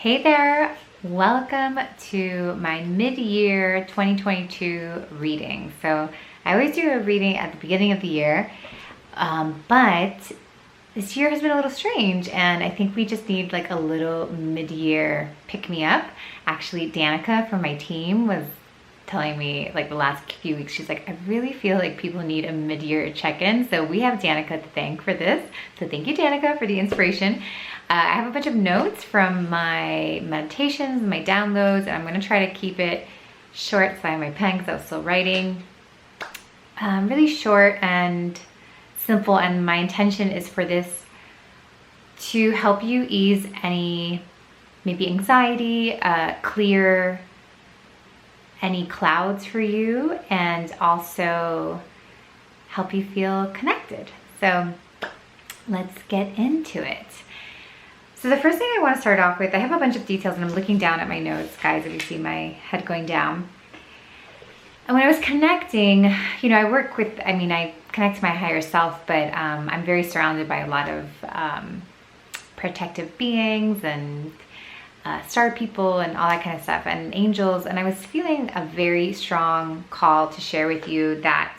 Hey there, welcome to my mid-year 2022 reading. So I always do a reading at the beginning of the year, but this year has been a little strange and I think we just need like a little mid-year pick-me-up. Actually, Danica from my team was telling me like the last few weeks, she's like, I really feel like people need a mid-year check-in. So we have Danica to thank for this. So thank you, Danica, for the inspiration. I have a bunch of notes from my meditations, my downloads, and I'm gonna try to keep it short. So I have my pen because I was still writing. Really short and simple, and my intention is for this to help you ease any maybe anxiety, clear any clouds for you, and also help you feel connected. So let's get into it. So the first thing I want to start off with, I have a bunch of details and I'm looking down at my notes, guys, if you see my head going down. And when I was connecting, I connect to my higher self, but I'm very surrounded by a lot of protective beings and star people and all that kind of stuff and angels. And I was feeling a very strong call to share with you that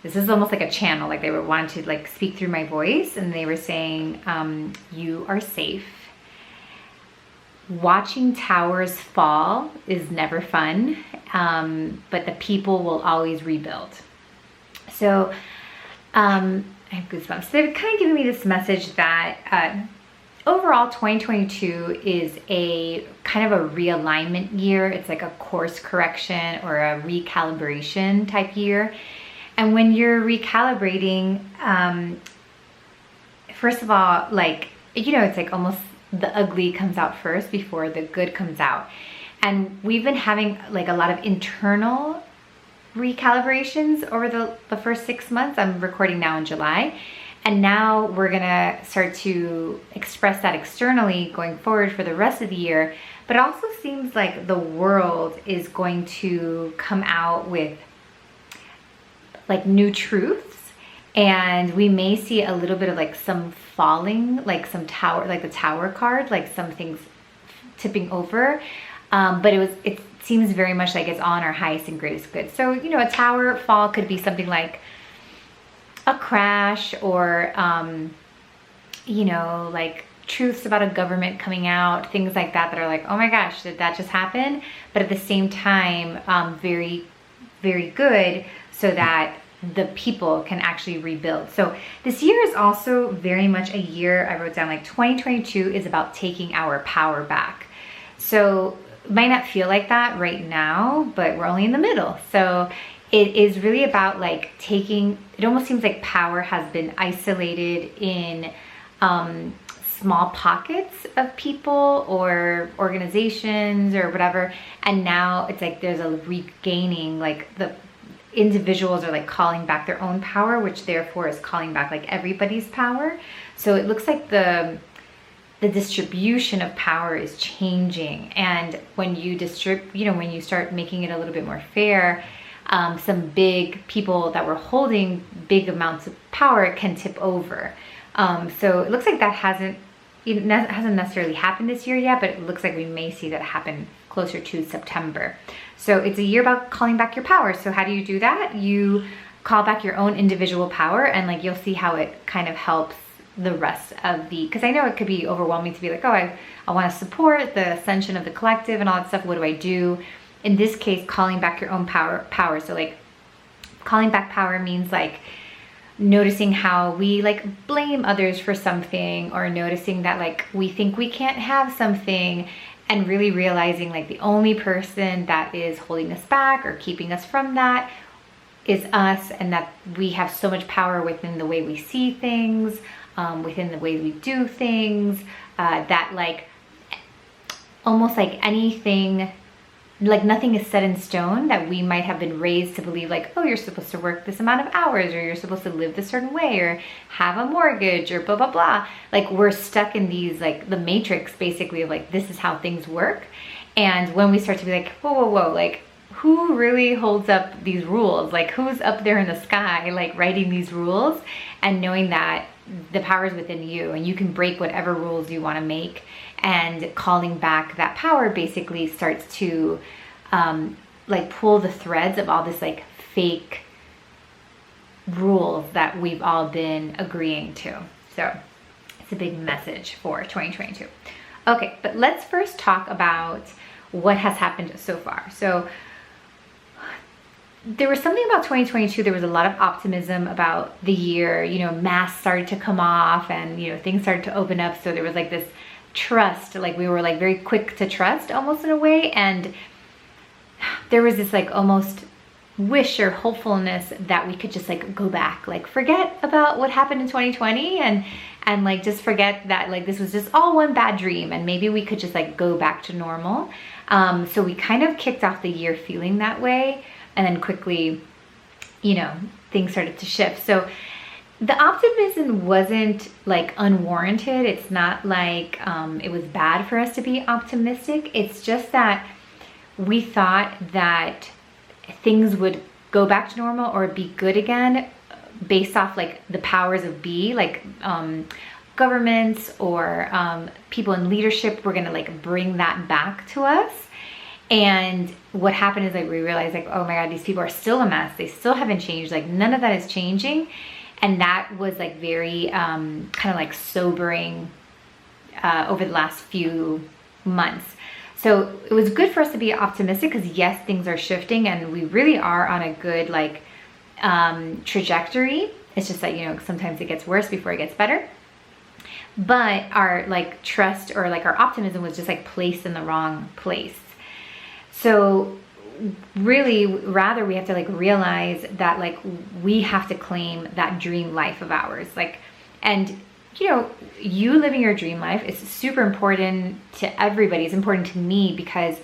this is almost like a channel, like they were wanting to like speak through my voice, and they were saying, you are safe. Watching towers fall is never fun, but the people will always rebuild. So I have goosebumps. So they're kind of giving me this message that overall 2022 is a kind of a realignment year. It's like a course correction or a recalibration type year. And when you're recalibrating, first of all, it's like almost the ugly comes out first before the good comes out. And we've been having like a lot of internal recalibrations over the first 6 months. I'm recording now in July. And now we're gonna start to express that externally going forward for the rest of the year. But it also seems like the world is going to come out with like new truths, and we may see a little bit of like some falling, like some tower, like the tower card, like some things tipping over. But it seems very much like it's on our highest and greatest good. So, a tower fall could be something like a crash or, like truths about a government coming out, things like that are like, oh my gosh, did that just happen? But at the same time, very, very good, so that the people can actually rebuild. So this year is also very much a year, I wrote down like 2022 is about taking our power back. So it might not feel like that right now, but we're only in the middle. So it is really about like it almost seems like power has been isolated in small pockets of people or organizations or whatever. And now it's like there's a regaining, like the individuals are like calling back their own power, which therefore is calling back like everybody's power. So it looks like the distribution of power is changing. And when you when you start making it a little bit more fair, some big people that were holding big amounts of power can tip over. So it looks like that hasn't necessarily happened this year yet, but it looks like we may see that happen closer to September. So it's a year about calling back your power. So how do you do that? You call back your own individual power, and like you'll see how it kind of helps the rest of because I know it could be overwhelming to be like, oh, I want to support the ascension of the collective and all that stuff. What do I do? In this case, calling back your own power. So like calling back power means like noticing how we like blame others for something, or noticing that like we think we can't have something, and really realizing like the only person that is holding us back or keeping us from that is us, and that we have so much power within the way we see things, within the way we do things, that like almost like anything, like nothing is set in stone, that we might have been raised to believe like, oh, you're supposed to work this amount of hours, or you're supposed to live this certain way, or have a mortgage, or blah, blah, blah. Like we're stuck in these, like the matrix basically of like, this is how things work. And when we start to be like, whoa, whoa, whoa, like who really holds up these rules? Like who's up there in the sky, like writing these rules, and knowing that the power is within you, and you can break whatever rules you want to make. And calling back that power basically starts to like pull the threads of all this like fake rules that we've all been agreeing to. So it's a big message for 2022. Okay, but let's first talk about what has happened so far. So there was something about 2022, there was a lot of optimism about the year, you know, masks started to come off and, you know, things started to open up. So there was like this trust, like we were like very quick to trust almost in a way. And there was this like almost wish or hopefulness that we could just like go back, like forget about what happened in 2020 and like just forget that like this was just all one bad dream, and maybe we could just like go back to normal. So we kind of kicked off the year feeling that way, and then quickly, you know, things started to shift. So the optimism wasn't like unwarranted. It's not like it was bad for us to be optimistic. It's just that we thought that things would go back to normal or be good again based off like the powers of be, like governments or people in leadership were gonna like bring that back to us. And what happened is like we realized like, oh my God, these people are still a mess. They still haven't changed. Like none of that is changing. And that was like very kind of like sobering over the last few months. So it was good for us to be optimistic because yes, things are shifting and we really are on a good like trajectory. It's just that, you know, sometimes it gets worse before it gets better. But our like trust or like our optimism was just like placed in the wrong place. So really, rather we have to like realize that like we have to claim that dream life of ours. Like, and you know, you living your dream life is super important to everybody. It's important to me because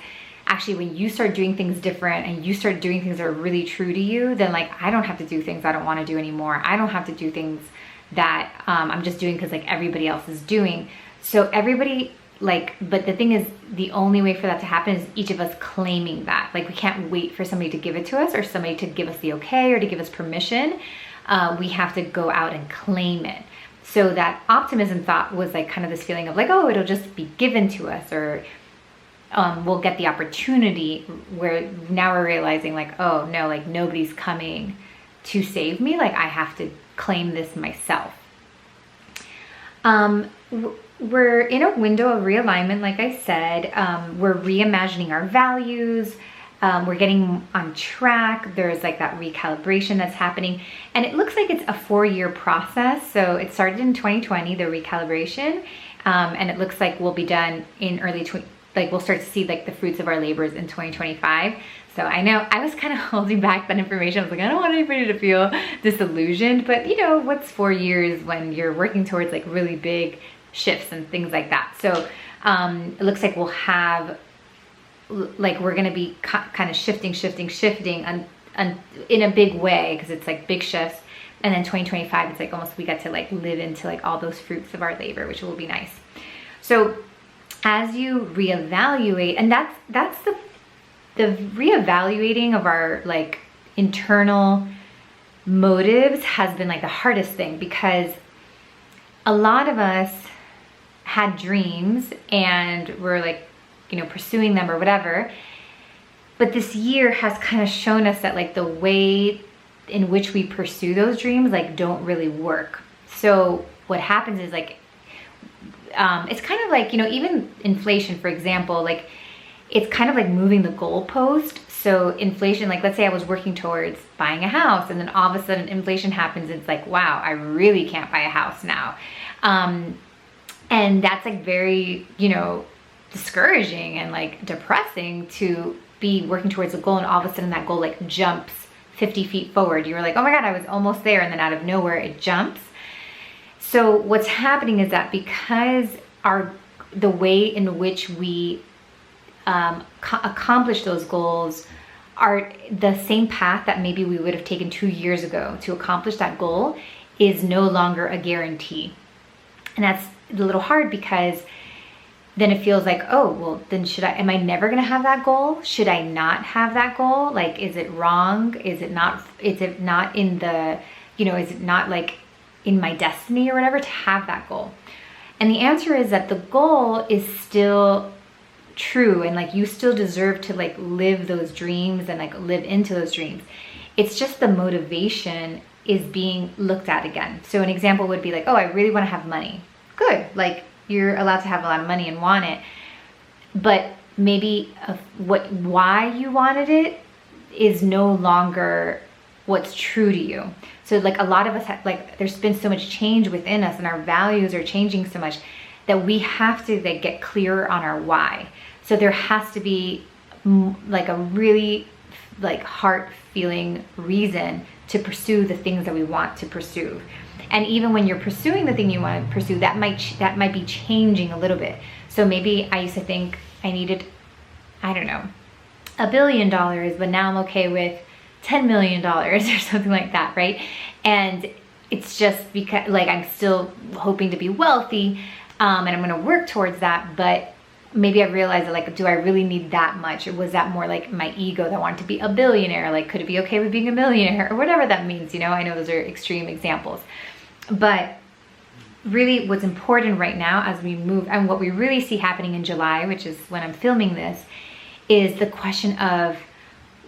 actually when you start doing things different and you start doing things that are really true to you, then like I don't have to do things I don't want to do anymore. I don't have to do things that I'm just doing because like everybody else is doing. So everybody like, but the thing is, the only way for that to happen is each of us claiming that. Like we can't wait for somebody to give it to us or somebody to give us the okay or to give us permission. We have to go out and claim it. So that optimism thought was like kind of this feeling of like, oh, it'll just be given to us, or we'll get the opportunity, where now we're realizing like, oh no, like nobody's coming to save me. Like I have to claim this myself. We're in a window of realignment, like I said. We're reimagining our values. We're getting on track. There's like that recalibration that's happening. And it looks like it's a 4-year process. So it started in 2020, the recalibration. And it looks like we'll be done in we'll start to see like the fruits of our labors in 2025. So I know I was kind of holding back that information. I was like, I don't want anybody to feel disillusioned, but you know, what's 4 years when you're working towards like really big shifts and things like that. So it looks like we'll have, like we're gonna be kind of shifting and in a big way, because it's like big shifts. And then 2025, it's like almost we get to like live into like all those fruits of our labor, which will be nice. So as you reevaluate, and that's the reevaluating of our like internal motives has been like the hardest thing, because a lot of us had dreams and we're like, you know, pursuing them or whatever. But this year has kind of shown us that like the way in which we pursue those dreams like don't really work. So what happens is like, it's kind of like, you know, even inflation, for example, like it's kind of like moving the goalpost. So inflation, like let's say I was working towards buying a house and then all of a sudden inflation happens. It's like, wow, I really can't buy a house now. And that's like very, you know, discouraging and like depressing to be working towards a goal and all of a sudden that goal like jumps 50 feet forward. You were like, oh my God, I was almost there. And then out of nowhere it jumps. So what's happening is that because the way in which we accomplish those goals are the same path that maybe we would have taken 2 years ago to accomplish that goal is no longer a guarantee. And that's a little hard, because then it feels like, oh, well, then am I never going to have that goal? Should I not have that goal? Like, is it wrong? Is it not in the, you know, is it not like in my destiny or whatever to have that goal? And the answer is that the goal is still true, and like you still deserve to like live those dreams and like live into those dreams. It's just the motivation is being looked at again. So an example would be like, oh, I really want to have money. Good, like you're allowed to have a lot of money and want it, but maybe why you wanted it is no longer what's true to you. So like a lot of us have, like there's been so much change within us and our values are changing so much that we have to like get clearer on our why. So there has to be like a really like heart feeling reason to pursue the things that we want to pursue. And even when you're pursuing the thing you want to pursue, that might be changing a little bit. So maybe I used to think I needed, I don't know, $1 billion, but now I'm okay with $10 million or something like that, right? And it's just because like I'm still hoping to be wealthy, and I'm gonna work towards that, but maybe I realized that like, do I really need that much? Or was that more like my ego that wanted to be a billionaire? Like, could it be okay with being a millionaire or whatever that means? You know, I know those are extreme examples, but really what's important right now as we move, and what we really see happening in July, which is when I'm filming this, is the question of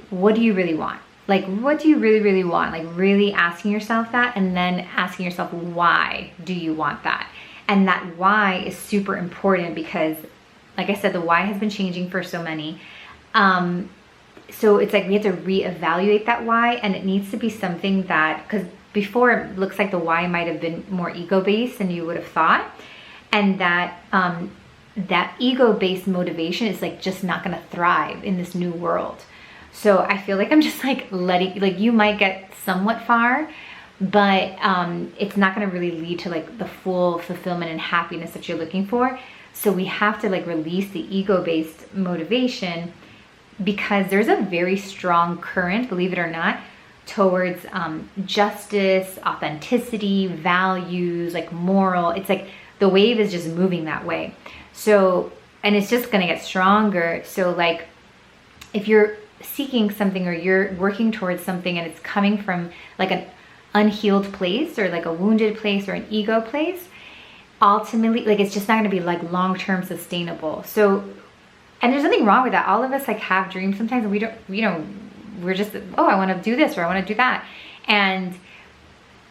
what do you really want? Like, what do you really, really want? Like really asking yourself that, and then asking yourself, why do you want that? And that why is super important because, like I said, the why has been changing for so many. So it's like we have to reevaluate that why, and it needs to be something that, because before it looks like the why might have been more ego-based than you would have thought, and that that ego-based motivation is like just not gonna thrive in this new world. So I feel like I'm just like letting, like you might get somewhat far, but it's not gonna really lead to like the full fulfillment and happiness that you're looking for. So we have to like release the ego-based motivation, because there's a very strong current, believe it or not, towards justice, authenticity, values, like moral. It's like the wave is just moving that way. So, and it's just gonna get stronger. So like if you're seeking something or you're working towards something and it's coming from like an unhealed place or like a wounded place or an ego place, ultimately like it's just not going to be like long-term sustainable. So, and there's nothing wrong with that. All of us like have dreams sometimes, and we don't, you know, we're just, oh, I want to do this or I want to do that, and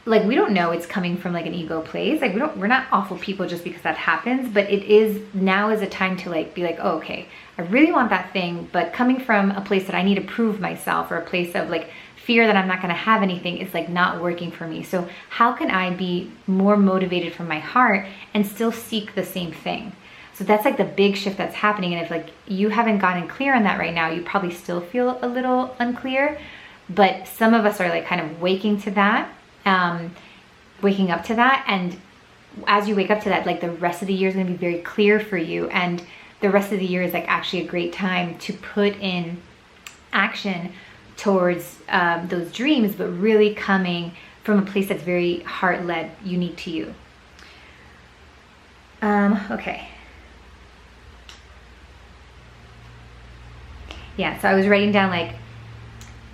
like we don't know it's coming from like an ego place. Like we're not awful people just because that happens, but it is, now is a time to like be like, oh, okay, I really want that thing, but coming from a place that I need to prove myself, or a place of like fear that I'm not gonna have anything, is like not working for me. So how can I be more motivated from my heart and still seek the same thing? So that's like the big shift that's happening. And if like you haven't gotten clear on that right now, you probably still feel a little unclear, but some of us are like kind of waking to that, waking up to that. And as you wake up to that, like the rest of the year is gonna be very clear for you. And the rest of the year is like actually a great time to put in action towards those dreams, but really coming from a place that's very heart-led, unique to you. Okay. Yeah, so I was writing down like,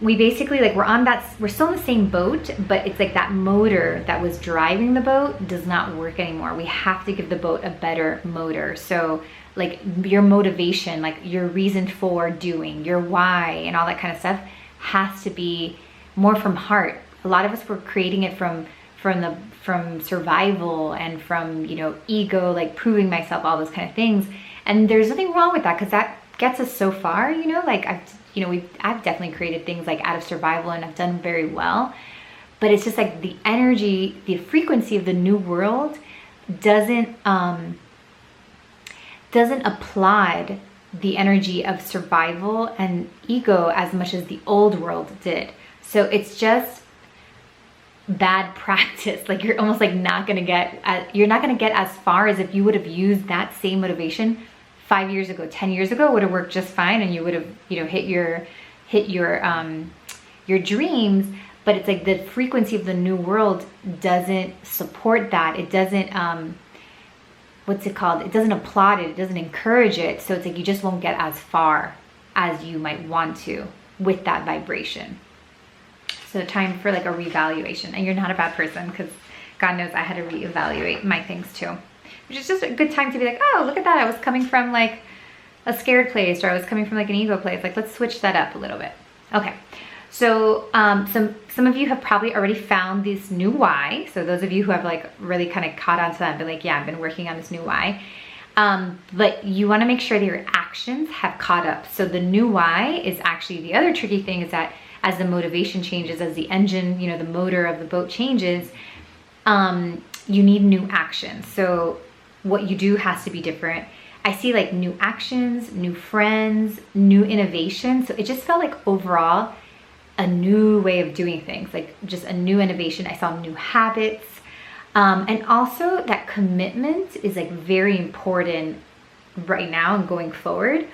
we basically like, we're still in the same boat, but it's like that motor that was driving the boat does not work anymore. We have to give the boat a better motor. So like your motivation, like your reason for doing, your why and all that kind of stuff has to be more from heart. A lot of us were creating it from survival and from, you know, ego, like proving myself, all those kind of things. And there's nothing wrong with that, because that gets us so far, you know, like I've definitely created things like out of survival and I've done very well, but it's just like the energy, the frequency of the new world doesn't applaud the energy of survival and ego as much as the old world did. So it's just bad practice. Like you're almost like you're not gonna get as far as if you would have used that same motivation 5 years ago, 10 years ago. Would have worked just fine, and you would have, you know, hit your dreams. But it's like the frequency of the new world doesn't support that. It doesn't what's it called? It doesn't applaud it. It doesn't encourage it. So it's like you just won't get as far as you might want to with that vibration. So time for like a reevaluation. And you're not a bad person, because God knows I had to reevaluate my things too, which is just a good time to be like, oh, look at that. I was coming from like a scared place, or I was coming from like an ego place. Like, let's switch that up a little bit. Okay. So some of you have probably already found this new why. So those of you who have like really kind of caught on to that and been like, yeah, I've been working on this new why. But you want to make sure that your actions have caught up. So the new why is actually, the other tricky thing is that as the motivation changes, as the engine, you know, the motor of the boat changes, you need new actions. So what you do has to be different. I see like new actions, new friends, new innovation. So it just felt like overall a new way of doing things, like just a new innovation. I saw new habits. And also that commitment is like very important right now and going forward.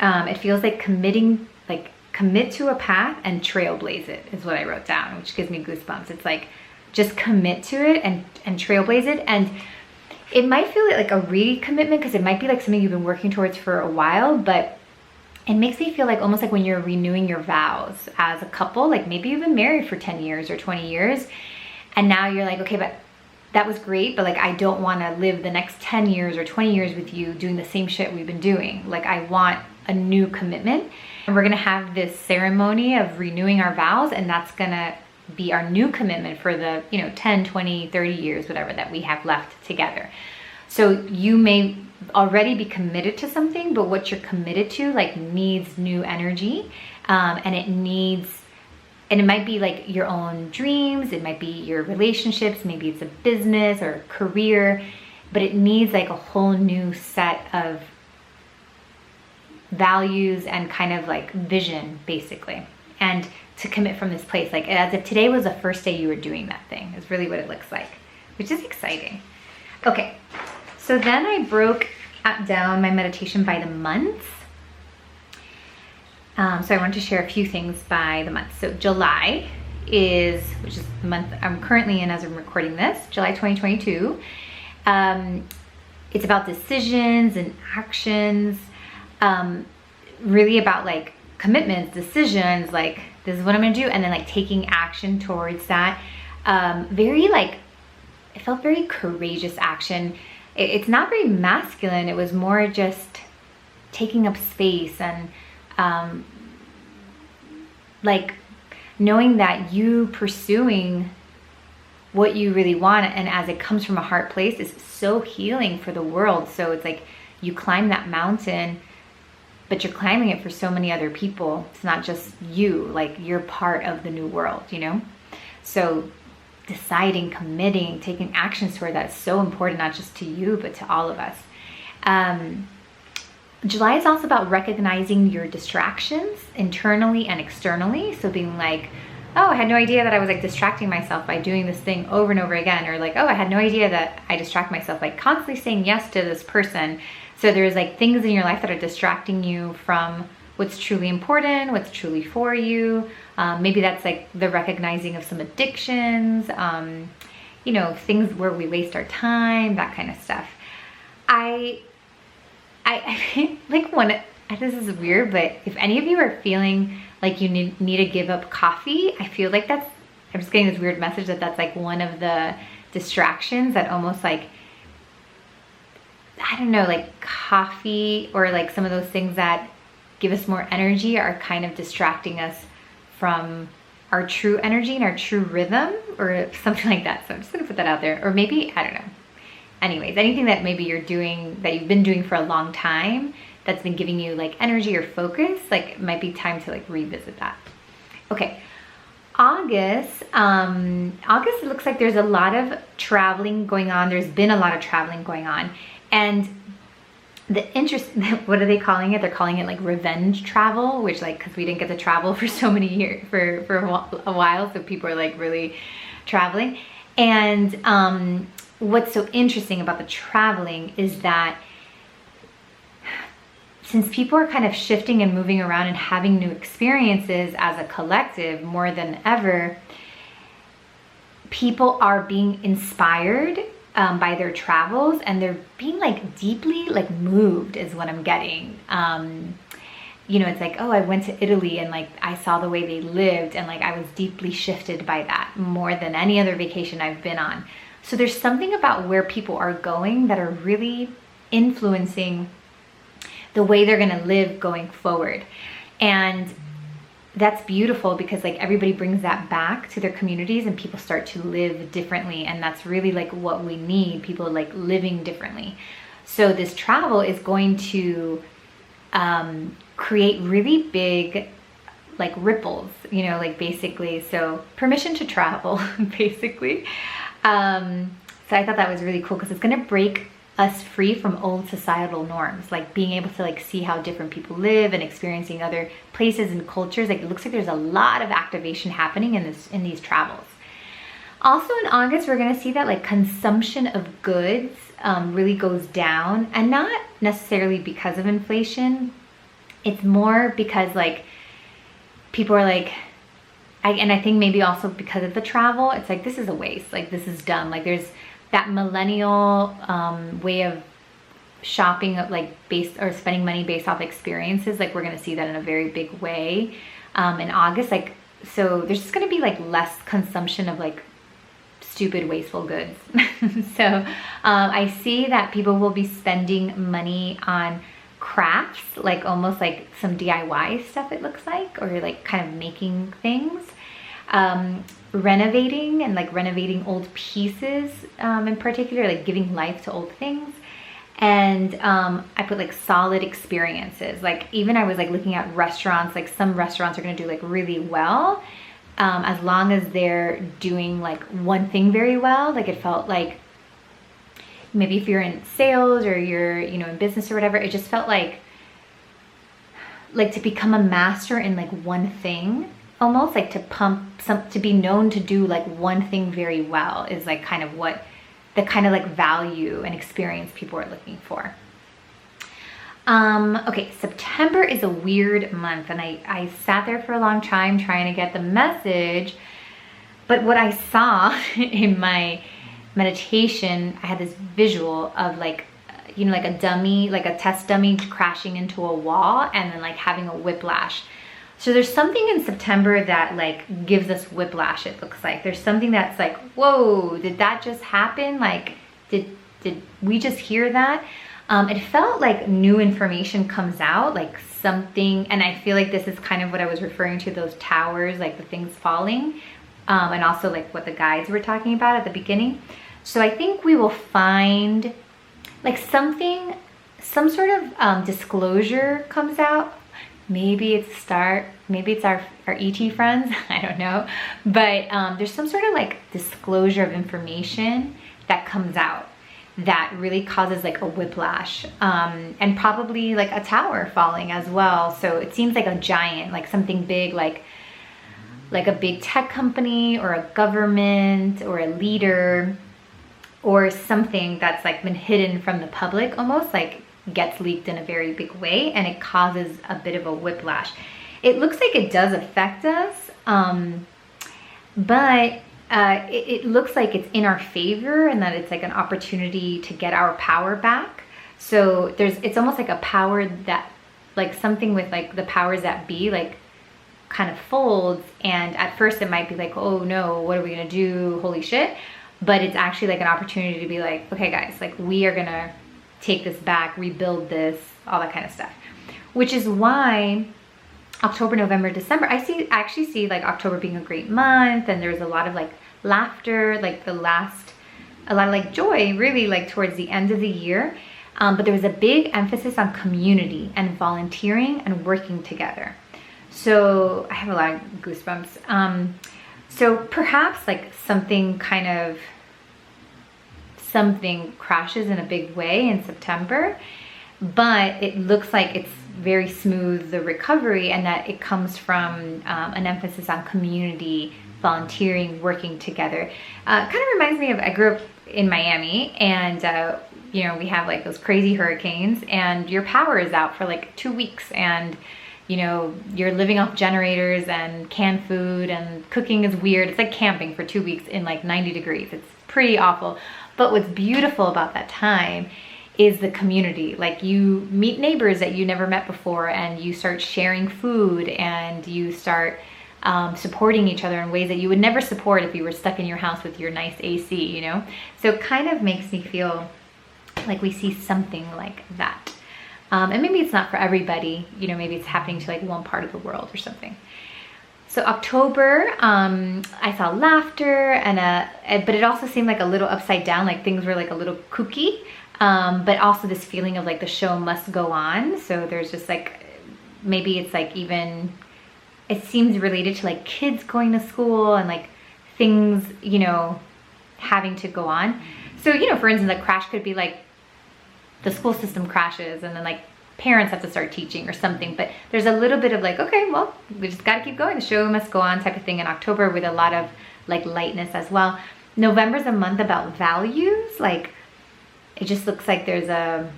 It feels like committing, like commit to a path and trailblaze it is what I wrote down, which gives me goosebumps. It's like, just commit to it and trailblaze it. And it might feel like a recommitment because it might be like something you've been working towards for a while, but it makes me feel like almost like when you're renewing your vows as a couple, like maybe you've been married for 10 years or 20 years. And now you're like, okay, but that was great, but like, I don't want to live the next 10 years or 20 years with you doing the same shit we've been doing. Like, I want a new commitment. And we're going to have this ceremony of renewing our vows. And that's going to be our new commitment for the, 10, 20, 30 years, whatever that we have left together. So you may already be committed to something, but what you're committed to like needs new energy. And it might be like your own dreams. It might be your relationships. Maybe it's a business or a career, but it needs like a whole new set of values and kind of like vision, basically. And to commit from this place, like as if today was the first day you were doing that thing, is really what it looks like, which is exciting. Okay, so then I broke down my meditation by the months. So I wanted to share a few things by the month. So July which is the month I'm currently in as I'm recording this, July 2022. It's about decisions and actions, really about like commitments, decisions, like this is what I'm gonna do, and then like taking action towards that. Very like, it felt very courageous action. It's not very masculine. It was more just taking up space and like knowing that you pursuing what you really want, and as it comes from a heart place, is so healing for the world. So it's like you climb that mountain, but you're climbing it for so many other people. It's not just you, like you're part of the new world, So deciding, committing, taking actions toward that is so important, not just to you, but to all of us. July is also about recognizing your distractions internally and externally. So being like, oh, I had no idea that I was like distracting myself by doing this thing over and over again. Or like, oh, I had no idea that I distract myself by constantly saying yes to this person. So there's like things in your life that are distracting you from what's truly important, what's truly for you. Maybe that's like the recognizing of some addictions, things where we waste our time, that kind of stuff. I like this is weird, but if any of you are feeling like you need to give up coffee, I feel like I'm just getting this weird message that's like one of the distractions that almost like, I don't know, like coffee or like some of those things that give us more energy are kind of distracting us from our true energy and our true rhythm or something like that. So I'm just gonna put that out there. Or maybe, I don't know. Anyways, anything that maybe you're doing, that you've been doing for a long time, that's been giving you like energy or focus, like it might be time to like revisit that. Okay, August, it looks like there's a lot of traveling going on. There's been a lot of traveling going on. And what are they calling it? They're calling it like revenge travel, which like, cause we didn't get to travel for so many years, for a while. So people are like really traveling. And what's so interesting about the traveling is that since people are kind of shifting and moving around and having new experiences as a collective more than ever, people are being inspired by their travels, and they're being like deeply like moved is what I'm getting. It's like, oh, I went to Italy and like I saw the way they lived, and like I was deeply shifted by that more than any other vacation I've been on. So there's something about where people are going that are really influencing the way they're going to live going forward. And that's beautiful because like everybody brings that back to their communities and people start to live differently. And that's really like what we need, people like living differently. So this travel is going to create really big like ripples, you know, like basically, so permission to travel basically. So I thought that was really cool because it's going to break us free from old societal norms, like being able to like see how different people live and experiencing other places and cultures. Like it looks like there's a lot of activation happening in these travels. Also in August, we're going to see that like consumption of goods really goes down, and not necessarily because of inflation. It's more because like people are like, I think maybe also because of the travel, it's like, this is a waste. Like this is dumb. Like there's that millennial way of shopping, like based or spending money based off experiences. Like we're going to see that in a very big way in August. Like, so there's just going to be like less consumption of like stupid wasteful goods. So I see that people will be spending money on crafts, like almost like some DIY stuff it looks like, or like kind of making things, renovating and like renovating old pieces in particular, like giving life to old things. And I put like solid experiences. Like even I was like looking at restaurants, like some restaurants are going to do like really well as long as they're doing like one thing very well. Like it felt like maybe if you're in sales or you're, you know, in business or whatever, it just felt like to become a master in like one thing, almost like to be known to do like one thing very well is like kind of what the kind of like value and experience people are looking for. Okay, September is a weird month, and I sat there for a long time trying to get the message, but what I saw in my meditation, I had this visual of like, you know, like a dummy, like a test dummy crashing into a wall and then like having a whiplash. So there's something in September that like gives us whiplash, it looks like. There's something that's like, whoa, did that just happen? Like, did we just hear that? It felt like new information comes out, like something, and I feel like this is kind of what I was referring to, those towers, like the things falling. And also like what the guides were talking about at the beginning. So I think we will find like some sort of disclosure comes out. Maybe it's maybe it's our ET friends, I don't know. But there's some sort of like disclosure of information that comes out that really causes like a whiplash, and probably like a tower falling as well. So it seems like a giant, like something big, like a big tech company or a government or a leader or something that's like been hidden from the public, almost like gets leaked in a very big way, and it causes a bit of a whiplash. It looks like it does affect us, but it looks like it's in our favor and that it's like an opportunity to get our power back. So it's almost like a power that, like something with like the powers that be, like kind of folds, and at first it might be like, oh no, what are we gonna do, holy shit, but it's actually like an opportunity to be like, okay guys, like we are gonna take this back, rebuild this, all that kind of stuff. Which is why October, November, December, I actually see like October being a great month, and there's a lot of like laughter, like a lot of like joy really like towards the end of the year. But there was a big emphasis on community and volunteering and working together. So I have a lot of goosebumps. So perhaps like something crashes in a big way in September, but it looks like it's very smooth, the recovery, and that it comes from an emphasis on community, volunteering, working together. Kind of reminds me of, I grew up in Miami, and you know, we have like those crazy hurricanes, and your power is out for like 2 weeks, and you know, you're living off generators and canned food, and cooking is weird. It's like camping for 2 weeks in like 90 degrees. It's pretty awful. But what's beautiful about that time is the community. Like you meet neighbors that you never met before, and you start sharing food, and you start supporting each other in ways that you would never support if you were stuck in your house with your nice AC, you know? So it kind of makes me feel like we see something like that. And maybe it's not for everybody, you know, maybe it's happening to like one part of the world or something. So October, I saw laughter but it also seemed like a little upside down, like things were like a little kooky, but also this feeling of like the show must go on. So there's just like, maybe it's like even, it seems related to like kids going to school and like things, you know, having to go on. So, you know, for instance, a crash could be like the school system crashes and then like parents have to start teaching or something, but there's a little bit of like, okay, well, we just got to keep going. The show must go on type of thing in October, with a lot of like lightness as well. November's a month about values. Like it just looks like there's a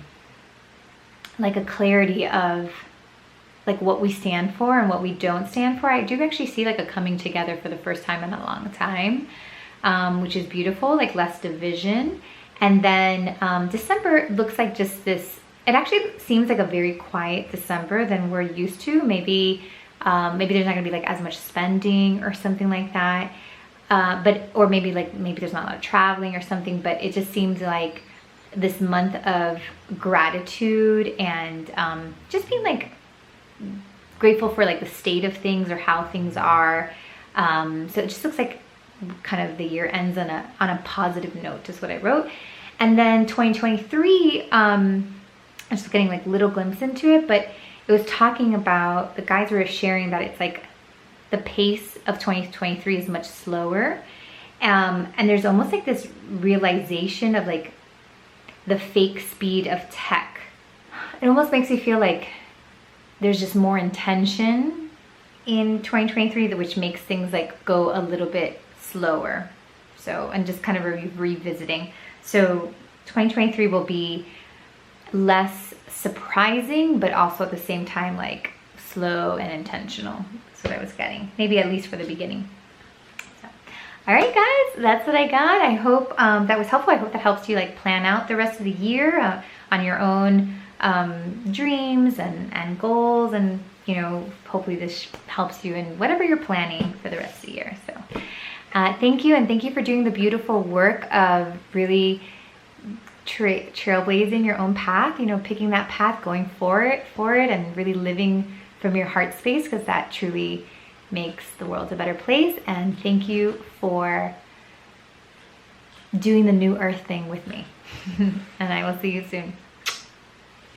clarity of like what we stand for and what we don't stand for. I do actually see like a coming together for the first time in a long time, which is beautiful, like less division. And then December looks like just this, it actually seems like a very quiet December than we're used to. Maybe there's not gonna be like as much spending or something like that. Or maybe there's not a lot of traveling or something, but it just seems like this month of gratitude and just being like grateful for like the state of things or how things are. So it just looks like kind of the year ends on a positive note, is what I wrote. And then 2023, I'm just getting like little glimpse into it, but it was talking about, the guys were sharing that it's like the pace of 2023 is much slower. And there's almost like this realization of like the fake speed of tech. It almost makes me feel like there's just more intention in 2023, which makes things like go a little bit slower. So, and just kind of revisiting. So 2023 will be less surprising, but also at the same time, like slow and intentional. That's what I was getting, maybe at least for the beginning. So, all right, guys, that's what I got. I hope that was helpful. I hope that helps you like plan out the rest of the year on your own dreams and goals, and you know, hopefully this helps you in whatever you're planning for the rest of the year. So thank you, and thank you for doing the beautiful work of really trailblazing your own path, you know, picking that path, going for it, and really living from your heart space, because that truly makes the world a better place. And thank you for doing the new earth thing with me. And I will see you soon.